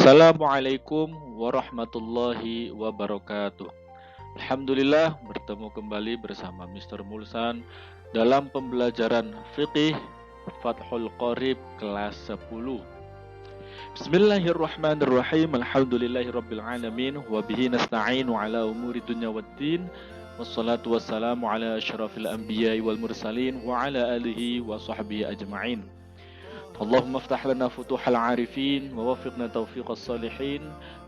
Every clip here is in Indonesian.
Assalamualaikum warahmatullahi wabarakatuh. Alhamdulillah bertemu kembali bersama Mr. Mulsan dalam pembelajaran Fiqih Fathul Qorib kelas 10. Bismillahirrahmanirrahim. Alhamdulillahirabbil alamin wa bihi nasta'inu ala umuri dunya waddin. Wassalatu wassalamu ala asyrafil anbiya'i wal mursalin wa ala alihi wa sahbihi ajma'in. اللهم افتح لنا فتوح العارفين ووفقنا توفيق الصالحين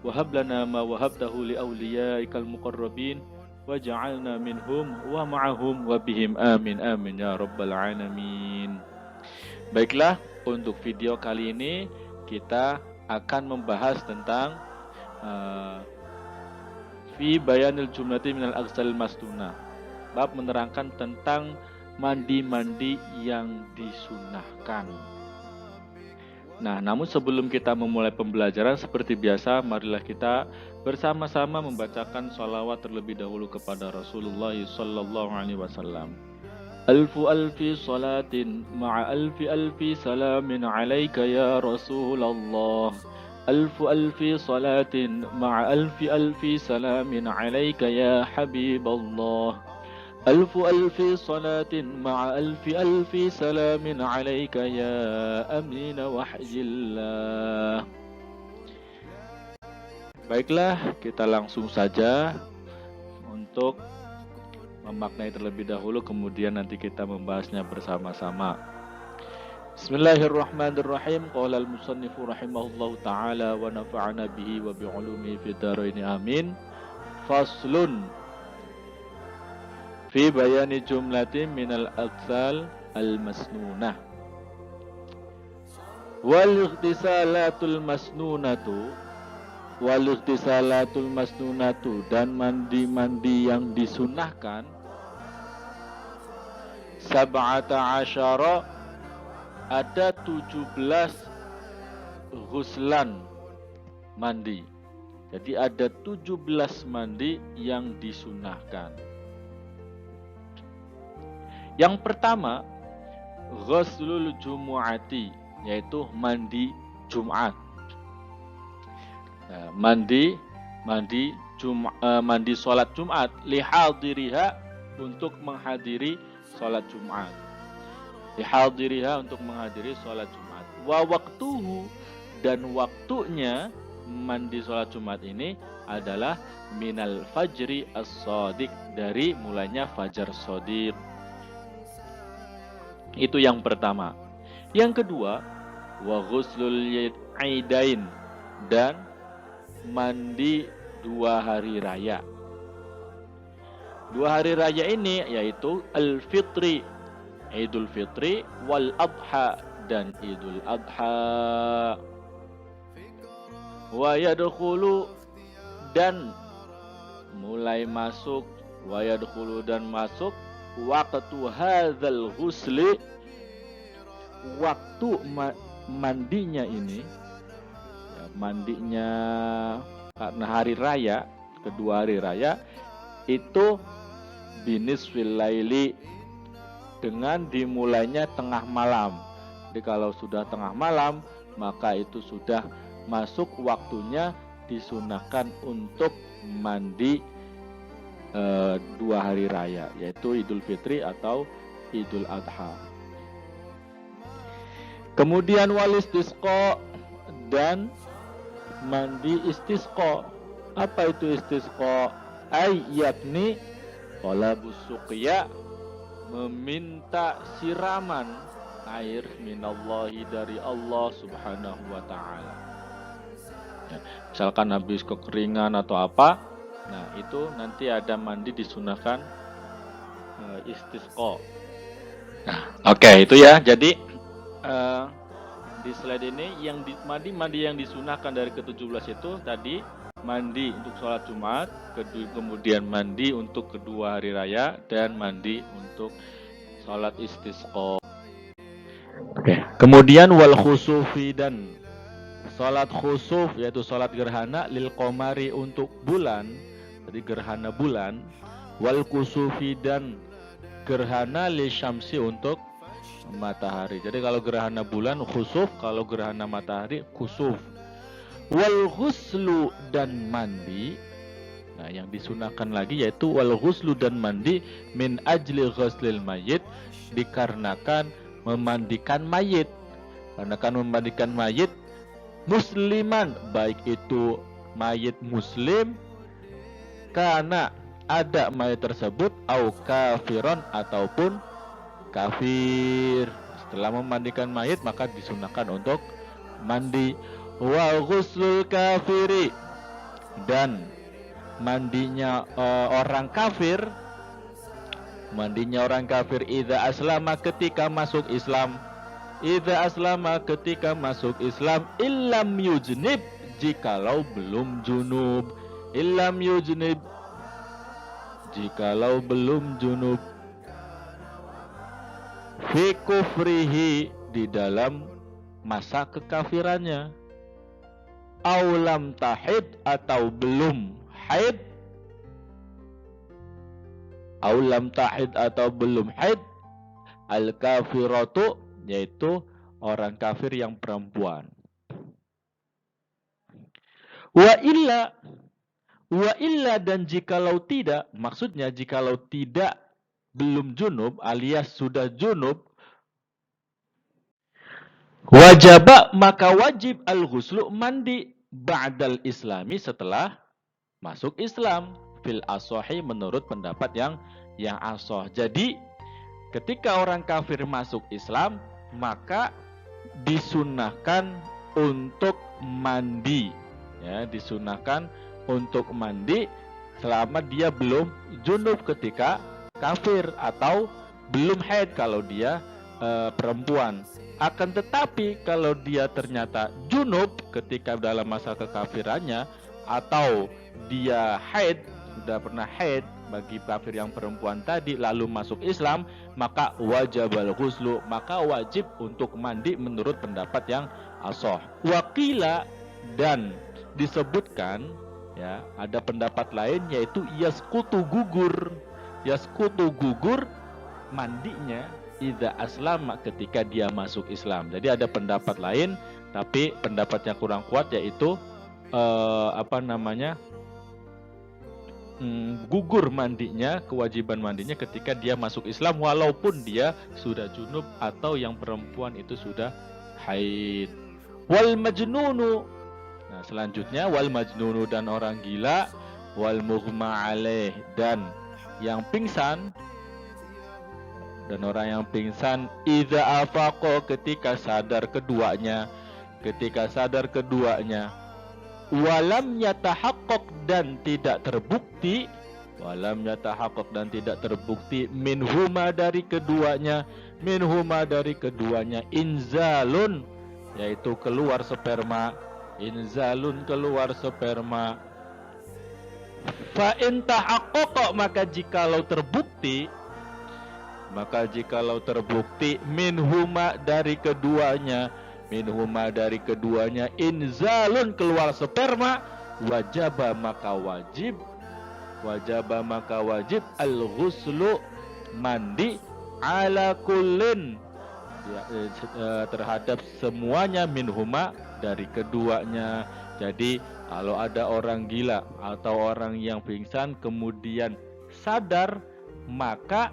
وهب لنا ما وهبته لأوليائك المقربين واجعلنا منهم ومعهم وبهم آمين آمين ya rabbal alamin. Baiklah, untuk video kali ini kita akan membahas tentang fi bayanil jumlati minal aghsalil masnunah. Bab menerangkan tentang mandi-mandi yang disunahkan. Nah, namun sebelum kita memulai pembelajaran seperti biasa, marilah kita bersama-sama membacakan sholawat terlebih dahulu kepada Rasulullah sallallahu alaihi wasallam. Alfu alfi salatin ma'a alfi alfi salamin alaika ya Rasulullah. Alfu alfi salatin ma'a alfi alfi salamin alaika ya Habiballah. ألف ألف صلاة مع ألف ألف سلام عليك يا أمين وحي الله. Baiklah, kita langsung saja untuk memaknai terlebih dahulu, kemudian nanti kita membahasnya bersama-sama. Bismillahirrahmanirrahim. Qala al-musannifu rahimahullahu ta'ala wa nafa'ana bihi wa bi'ulumihi fid dharain amin. Faslun fi bayani jumlatin minal aghsal al-masnunah. Wal ightisalatul masnunatu dan mandi-mandi yang disunahkan sab'ata asyara, ada 17 ghuslan mandi. Jadi ada 17 mandi yang disunahkan. Yang pertama, ghuslul jumu'ati, yaitu mandi Jumat. Nah, mandi sholat Jumat, lihadiriha, untuk menghadiri sholat Jumat. Lihadiriha, untuk menghadiri sholat Jumat. Wa waktuhu, dan waktunya mandi sholat Jumat ini adalah minal fajri as-shadiq, dari mulainya fajar shadiq. Itu yang pertama. Yang kedua, wa ghuslul aidain, dan mandi 2 hari raya. 2 hari raya ini yaitu al-fitri, Idul Fitri, wal adha, dan Idul Adha. Wa yadkhulu, dan mulai masuk, wa yadkhulu, dan masuk waktu hadzal ghusli, waktu mandinya ini, ya, mandinya karena hari raya, kedua hari raya itu binisfil laili, dengan dimulainya tengah malam. Jadi kalau sudah tengah malam, maka itu sudah masuk waktunya disunahkan untuk mandi 2 hari raya, yaitu Idul Fitri atau Idul Adha. Kemudian wal istisqa, dan mandi istisqa. Apa itu istisqa? Yakni talabus suqya, meminta siraman air minallahi, dari Allah subhanahu wa ta'ala. Misalkan habis kekeringan atau apa, nah itu nanti ada mandi disunahkan istisqa. Nah, oke, itu ya. Jadi di slide ini yang mandi yang disunahkan dari ke-17 itu tadi mandi untuk sholat Jumat, kemudian mandi untuk kedua hari raya, dan mandi untuk sholat istisqa. Oke. Kemudian wal khusufi, dan sholat khusuf, yaitu sholat gerhana, lil qamari, untuk bulan, jadi gerhana bulan, wal kusufi, dan gerhana li syamsi, untuk matahari. Jadi kalau gerhana bulan khusuf, kalau gerhana matahari kusuf. Wal ghuslu dan mandi. Nah, yang disunahkan lagi yaitu wal ghuslu dan mandi min ajli ghuslil mayit, dikarenakan memandikan mayit. Karena kan memandikan mayit musliman, baik itu mayit muslim karena ada mayit tersebut au kafiron ataupun kafir. Setelah memandikan mayit maka disunahkan untuk mandi. Wa ghuslul kafiri, dan mandinya orang kafir, mandinya orang kafir idza aslama ketika masuk Islam, idza aslama ketika masuk Islam, illam yujnib jikalau belum junub, illam yujnib jikalau belum junub, fi kufrihi di dalam masa kekafirannya, aulam tahid atau belum haid, aulam tahid atau belum haid, al kafiratu yaitu orang kafir yang perempuan. Wa illa dan jikalau tidak, maksudnya jikalau tidak belum junub alias sudah junub, wajaba maka wajib al-ghuslu mandi ba'dal islami setelah masuk Islam, fil asohi menurut pendapat yang asoh. Jadi ketika orang kafir masuk Islam maka disunahkan untuk mandi, ya, disunahkan untuk mandi selama dia belum junub ketika kafir atau belum haid kalau dia perempuan. Akan tetapi kalau dia ternyata junub ketika dalam masa kekafirannya atau dia haid, sudah pernah haid bagi kafir yang perempuan tadi lalu masuk Islam, maka wajibal ghuslu, maka wajib untuk mandi menurut pendapat yang asoh. Wakila dan disebutkan, ya, ada pendapat lain yaitu yaskutu gugur, yaskutu gugur mandinya idza aslama ketika dia masuk Islam. Jadi ada pendapat lain tapi pendapatnya kurang kuat yaitu gugur mandinya, kewajiban mandinya ketika dia masuk Islam walaupun dia sudah junub atau yang perempuan itu sudah haid. Wal majnunu, nah selanjutnya wal majnunu dan orang gila, wal mughma alaih dan yang pingsan, dan orang yang pingsan idza afaqo ketika sadar keduanya, ketika sadar keduanya, walam yatahaqqaq dan tidak terbukti, walam yatahaqqaq dan tidak terbukti minhuma dari keduanya, minhuma dari keduanya inzalun yaitu keluar sperma, inzalun keluar sperma. Fa in tahaqqaqa maka jikalau terbukti, maka jikalau terbukti minhuma dari keduanya, minhuma dari keduanya inzalun keluar sperma, wajaba maka wajib, wajaba maka wajib al-ghuslu mandi ala kullin, ya, terhadap semuanya minhuma dari keduanya. Jadi kalau ada orang gila atau orang yang pingsan kemudian sadar maka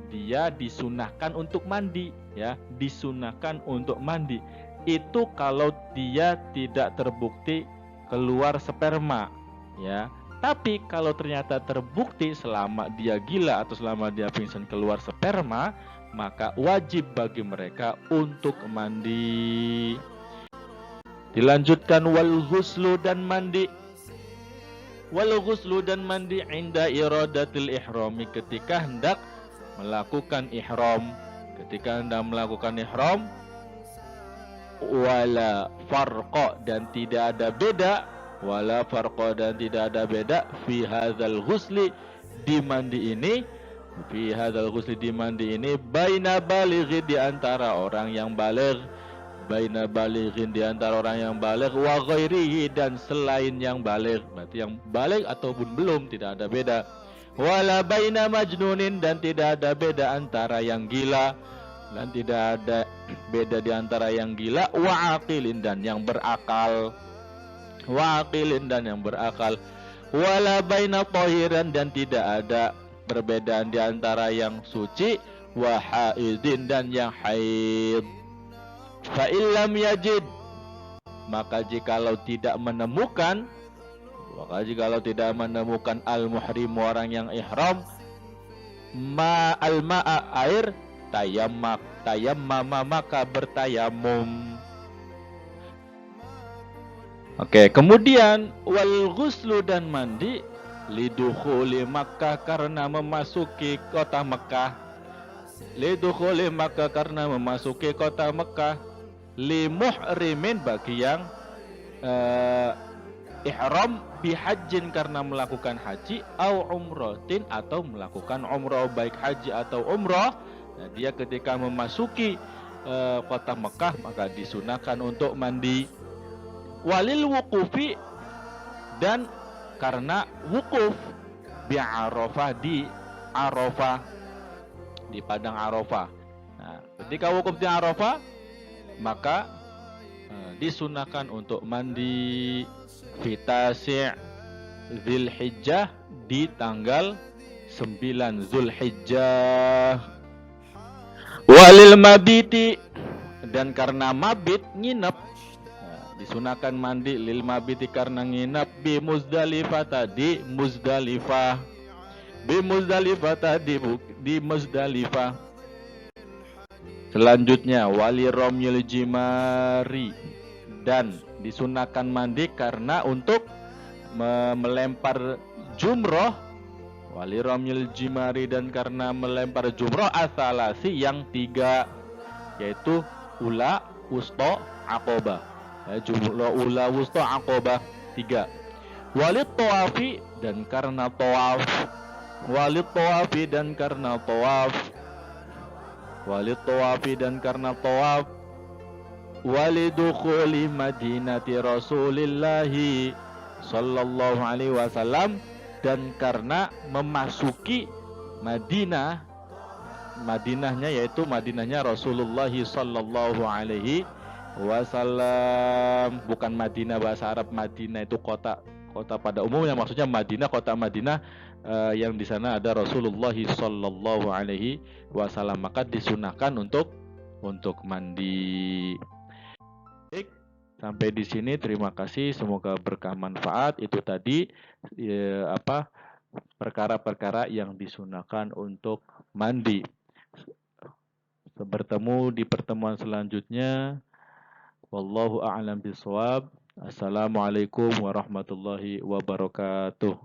dia disunahkan untuk mandi, ya, disunahkan untuk mandi. Itu kalau dia tidak terbukti keluar sperma, ya. Tapi kalau ternyata terbukti selama dia gila atau selama dia pingsan keluar sperma, maka wajib bagi mereka untuk mandi. Dilanjutkan wal ghuslu dan mandi. Wal ghuslu dan mandi inda iradatil ihrami ketika hendak melakukan ihram, ketika hendak melakukan ihram, wala farqa dan tidak ada beda, wala farqa dan tidak ada beda fi hadzal ghusli di mandi ini, fi hadzal ghusli di mandi ini baina balighi di antara orang yang baligh, baina balighin di antara orang yang baligh wa ghairihi dan selain yang baligh, berarti yang baligh ataupun belum tidak ada beda. Wala baina majnunin dan tidak ada beda antara yang gila dan tidak ada beda di antara yang gila wa aqilin dan yang berakal. wa aqilin dan yang berakal, wala baina tahiran dan tidak ada perbedaan di antara yang suci, wa haidin dan yang haid. Fa illam yajid, maka jikalau tidak menemukan al-muhrim orang yang ihram, al-ma'a air, tayammama maka bertayamum. Oke, kemudian wal ghuslu dan mandi lidukhuli Makkah karena memasuki kota Mekah. Lidukhuli Makkah karena memasuki kota Mekah. Li muhrimin bagi yang ihram bihajjin karena melakukan haji, au umrotin atau melakukan umroh, baik haji atau umroh. Nah, dia ketika memasuki kota Mekah maka disunahkan untuk mandi. Walil wukufi dan karena wukuf bi Arafah di Arafah, di padang Arafah. Nah, ketika wukuf di Arafah maka disunahkan untuk mandi fitasi' Dzulhijjah di tanggal 9 Dzulhijjah. Walil mabiti dan karena mabit nginep, disunahkan mandi lil mabiti karena nginap bi Muzdalifah tadi Muzdalifah, bi Muzdalifah tadi di Muzdalifah. Selanjutnya wali romyul jimari dan disunahkan mandi karena untuk melempar jumroh, wali romyul jimari dan karena melempar jumroh asalasi yang 3, yaitu ula, wusta, aqobah. Jumlah ula, wusta, aqobah 3. Walid tawafi dan karena tawaf, walid tawafi dan karena tawaf, walid tawafi dan karena tawaf, walidukhuli madinati Rasulillahi sallallahu alaihi wasallam dan karena memasuki Madinah, Madinahnya yaitu Madinahnya Rasulullah sallallahu alaihi wasallam. Bukan Madinah bahasa Arab, Madinah itu kota pada umumnya, maksudnya Madinah, kota Madinah yang di sana ada Rasulullah sallallahu alaihi wasallam, maka disunahkan untuk mandi. Baik, sampai di sini terima kasih, semoga berkah manfaat. Itu tadi perkara-perkara yang disunahkan untuk mandi. Bertemu di pertemuan selanjutnya. Wallahu a'lam bishawab. Assalamualaikum warahmatullahi wabarakatuh.